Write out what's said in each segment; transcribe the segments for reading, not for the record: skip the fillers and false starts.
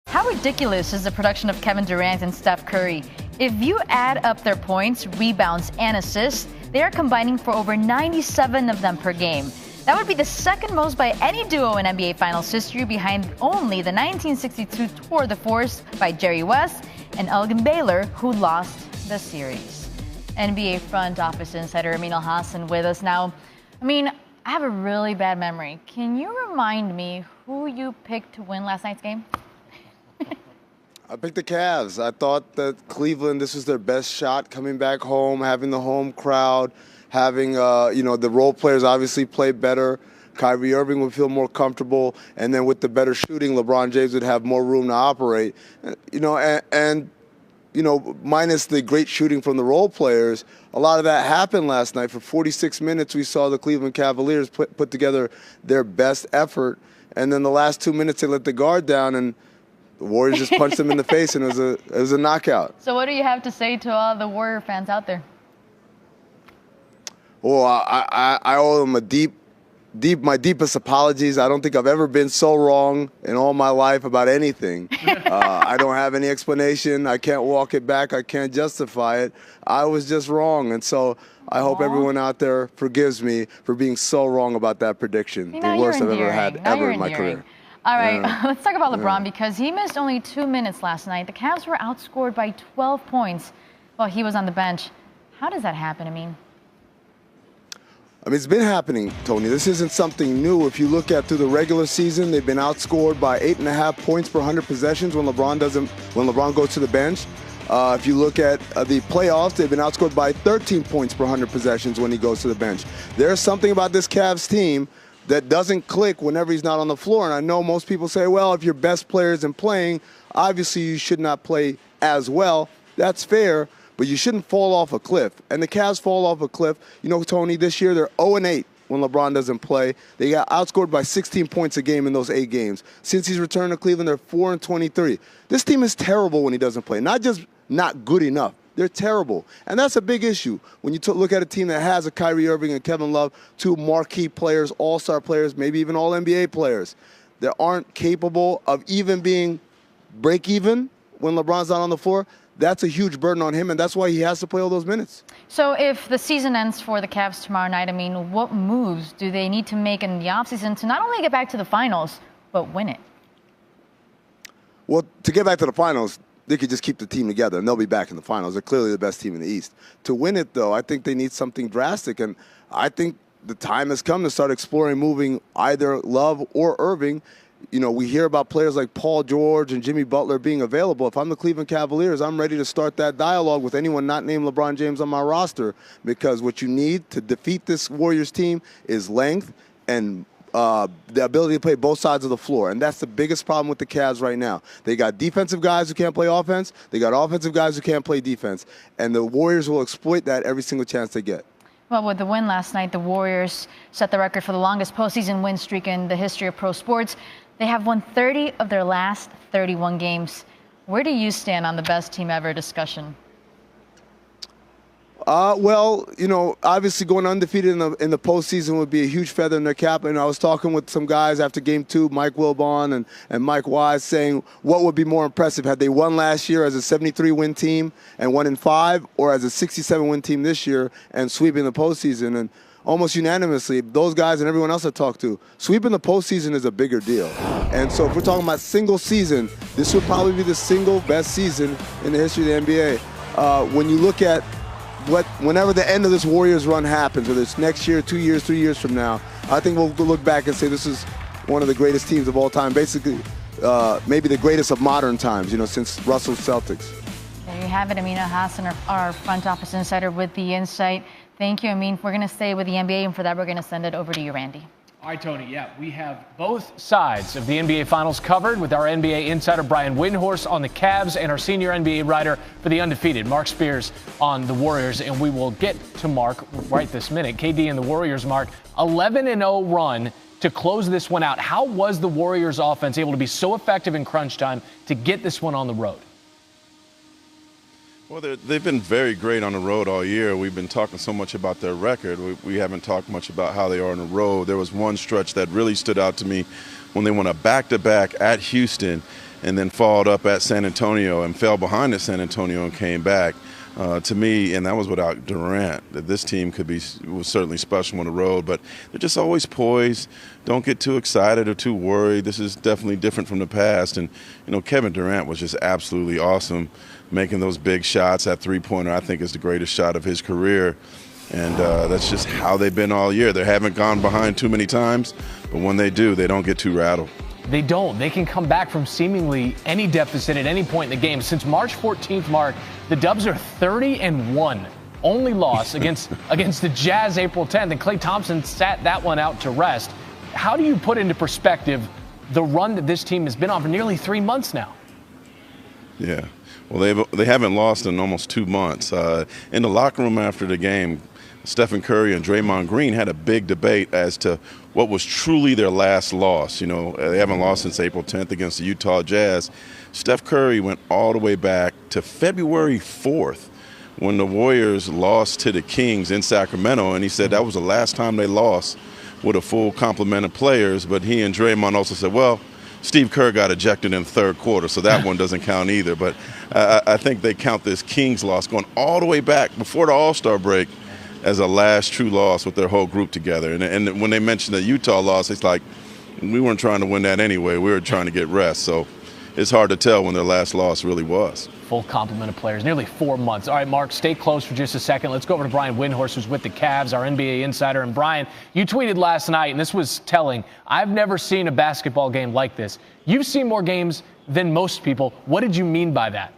How ridiculous is the production of Kevin Durant and Steph Curry? If you add up their points, rebounds, and assists, they are combining for over 97 of them per game. That would be the second most by any duo in NBA Finals history, behind only the 1962 Tour de Force by Jerry West and Elgin Baylor, who lost the series. NBA front office insider Amin Elhassan with us now. I have a really bad memory. Can you remind me who you picked to win last night's game? I picked the Cavs. I thought that Cleveland, this was their best shot coming back home, having the home crowd, having, the role players obviously play better. Kyrie Irving would feel more comfortable. And then with the better shooting, LeBron James would have more room to operate. Minus the great shooting from the role players, a lot of that happened last night. For 46 minutes, we saw the Cleveland Cavaliers put together their best effort. And then the last 2 minutes, they let the guard down, and the Warriors just punched them in the face, and it was a knockout. So what do you have to say to all the Warrior fans out there? Well, I owe them my deepest apologies. I don't think I've ever been so wrong in all my life about anything. I don't have any explanation. I can't walk it back. I can't justify it. I was just wrong, and so I hope everyone out there forgives me for being so wrong about that prediction. The worst I've ever had in my career. All right, let's talk about LeBron because he missed only 2 minutes last night. The Cavs were outscored by 12 points while he was on the bench. How does that happen, it's been happening, Tony. This isn't something new. If you look at through the regular season, they've been outscored by 8.5 points per 100 possessions when LeBron goes to the bench. If you look at the playoffs, they've been outscored by 13 points per 100 possessions when he goes to the bench. There's something about this Cavs team that doesn't click whenever he's not on the floor. And I know most people say, well, if your best player isn't playing, obviously you should not play as well. That's fair, but you shouldn't fall off a cliff. And the Cavs fall off a cliff. Tony, this year they're 0-8 when LeBron doesn't play. They got outscored by 16 points a game in those 8 games. Since he's returned to Cleveland, they're 4-23. This team is terrible when he doesn't play. Not just not good enough. They're terrible. And that's a big issue. When you look at a team that has a Kyrie Irving and Kevin Love, 2 marquee players, all-star players, maybe even all-NBA players, that aren't capable of even being break-even when LeBron's not on the floor, that's a huge burden on him, and that's why he has to play all those minutes. So if the season ends for the Cavs tomorrow night, what moves do they need to make in the offseason to not only get back to the finals, but win it? Well, to get back to the finals, they could just keep the team together, and they'll be back in the finals. They're clearly the best team in the East. To win it, though, I think they need something drastic, and I think the time has come to start exploring moving either Love or Irving. We hear about players like Paul George and Jimmy Butler being available. If I'm the Cleveland Cavaliers, I'm ready to start that dialogue with anyone not named LeBron James on my roster, because what you need to defeat this Warriors team is length and the ability to play both sides of the floor. And that's the biggest problem with the Cavs right now. They got defensive guys who can't play offense. They got offensive guys who can't play defense. And the Warriors will exploit that every single chance they get. Well, with the win last night, the Warriors set the record for the longest postseason win streak in the history of pro sports. They have won 30 of their last 31 games. Where do you stand on the best team ever discussion? Obviously going undefeated in the postseason would be a huge feather in their cap. And I was talking with some guys after Game 2, Mike Wilbon and Mike Wise, saying what would be more impressive had they won last year as a 73-win team and won in 5, or as a 67-win team this year and sweeping the postseason. And almost unanimously, those guys and everyone else I talked to, sweeping the postseason is a bigger deal. And so if we're talking about single season, this would probably be the single best season in the history of the NBA. When you look at whenever the end of this Warriors run happens, whether it's next year, 2 years, 3 years from now, I think we'll look back and say this is one of the greatest teams of all time, basically maybe the greatest of modern times, since Russell's Celtics. There you have it. Amin Elhassan, our front office insider with the insight. Thank you, Amin. We're going to stay with the NBA, and for that, we're going to send it over to you, Randy. All right, Tony. Yeah, we have both sides of the NBA Finals covered with our NBA insider Brian Windhorst on the Cavs and our senior NBA writer for the undefeated Mark Spears on the Warriors. And we will get to Mark right this minute. KD and the Warriors, Mark, 11-0 run to close this one out. How was the Warriors offense able to be so effective in crunch time to get this one on the road? Well, they've been very great on the road all year. We've been talking so much about their record. We haven't talked much about how they are on the road. There was one stretch that really stood out to me when they won a back-to-back at Houston, and then followed up at San Antonio and fell behind at San Antonio and came back. To me, and that was without Durant, that this team was certainly special on the road, but they're just always poised. Don't get too excited or too worried. This is definitely different from the past. And, Kevin Durant was just absolutely awesome, making those big shots. That three-pointer, I think, is the greatest shot of his career. And that's just how they've been all year. They haven't gone behind too many times, but when they do, they don't get too rattled. They don't. They can come back from seemingly any deficit at any point in the game. Since March 14th, Mark, the Dubs are 30-1. Only loss against the Jazz April 10th, and Klay Thompson sat that one out to rest. How do you put into perspective the run that this team has been on for nearly 3 months now? Yeah. Well, they haven't lost in almost 2 months. In the locker room after the game, Stephen Curry and Draymond Green had a big debate as to what was truly their last loss. They haven't lost since April 10th against the Utah Jazz. Steph Curry went all the way back to February 4th when the Warriors lost to the Kings in Sacramento, and he said that was the last time they lost with a full complement of players. But he and Draymond also said, well, Steve Kerr got ejected in the third quarter, so that one doesn't count either. But I think they count this Kings loss going all the way back before the All-Star break as a last true loss with their whole group together. And when they mentioned the Utah loss, it's like we weren't trying to win that anyway. We were trying to get rest. So it's hard to tell when their last loss really was. Full complement of players, nearly 4 months. All right, Mark, stay close for just a second. Let's go over to Brian Windhorst, who's with the Cavs, our NBA insider. And Brian, you tweeted last night, and this was telling. I've never seen a basketball game like this. You've seen more games than most people. What did you mean by that?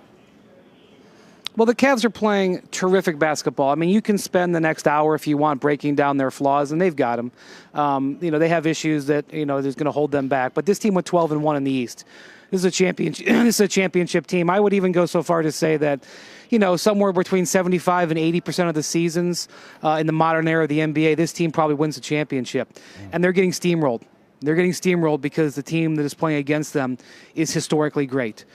Well, the Cavs are playing terrific basketball. I mean, you can spend the next hour if you want breaking down their flaws, and they've got them. They have issues that, is going to hold them back. But this team went 12-1 in the East. This is a championship. This is a championship team. I would even go so far to say that, somewhere between 75 and 80% of the seasons in the modern era of the NBA, this team probably wins the championship. And they're getting steamrolled. They're getting steamrolled because the team that is playing against them is historically great.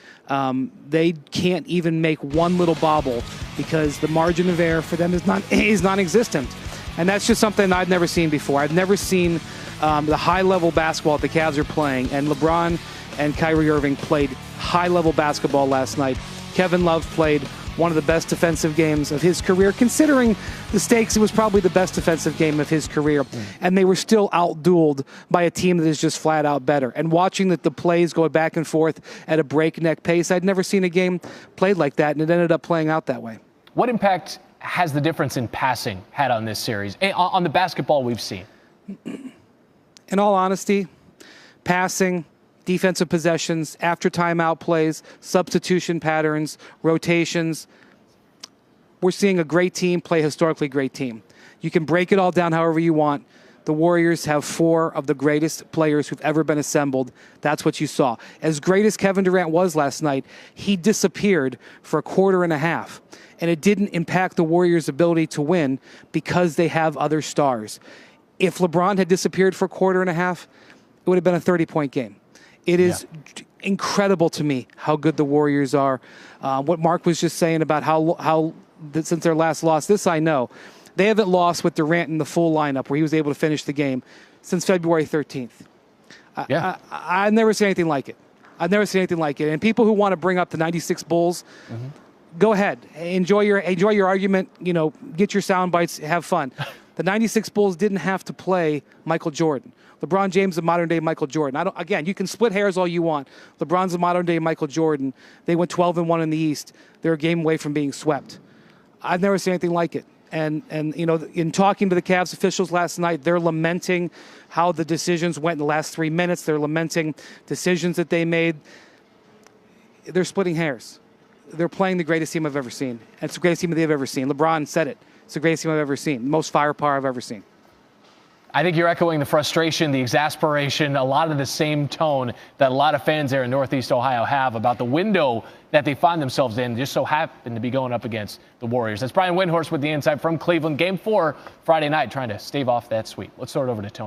They can't even make one little bobble because the margin of error for them is non-existent. And that's just something I've never seen before. I've never seen the high-level basketball that the Cavs are playing. And LeBron and Kyrie Irving played high-level basketball last night. Kevin Love played one of the best defensive games of his career. Considering the stakes, it was probably the best defensive game of his career. And they were still outdueled by a team that is just flat out better. And watching the plays go back and forth at a breakneck pace, I'd never seen a game played like that, and it ended up playing out that way. What impact has the difference in passing had on this series, on the basketball we've seen? In all honesty, passing, defensive possessions, after timeout plays, substitution patterns, rotations. We're seeing a great team play a historically great team. You can break it all down however you want. The Warriors have 4 of the greatest players who've ever been assembled. That's what you saw. As great as Kevin Durant was last night, he disappeared for a quarter and a half. And it didn't impact the Warriors' ability to win because they have other stars. If LeBron had disappeared for a quarter and a half, it would have been a 30-point game. It is incredible to me how good the Warriors are. What Mark was just saying about how since their last loss, this I know. They haven't lost with Durant in the full lineup where he was able to finish the game since February 13th. I've never seen anything like it. I've never seen anything like it. And people who want to bring up the 96 Bulls, go ahead. Enjoy your argument. Get your sound bites. Have fun. The 96 Bulls didn't have to play Michael Jordan. LeBron James, a modern-day Michael Jordan. Again, you can split hairs all you want. LeBron's a modern-day Michael Jordan. They went 12-1 in the East. They're a game away from being swept. I've never seen anything like it. And in talking to the Cavs officials last night, they're lamenting how the decisions went in the last 3 minutes. They're lamenting decisions that they made. They're splitting hairs. They're playing the greatest team I've ever seen. It's the greatest team they've ever seen. LeBron said it. It's the greatest team I've ever seen. The most firepower I've ever seen. I think you're echoing the frustration, the exasperation, a lot of the same tone that a lot of fans there in Northeast Ohio have about the window that they find themselves in, just so happen to be going up against the Warriors. That's Brian Windhorst with the insight from Cleveland. Game 4 Friday night, trying to stave off that sweep. Let's throw it over to Tony.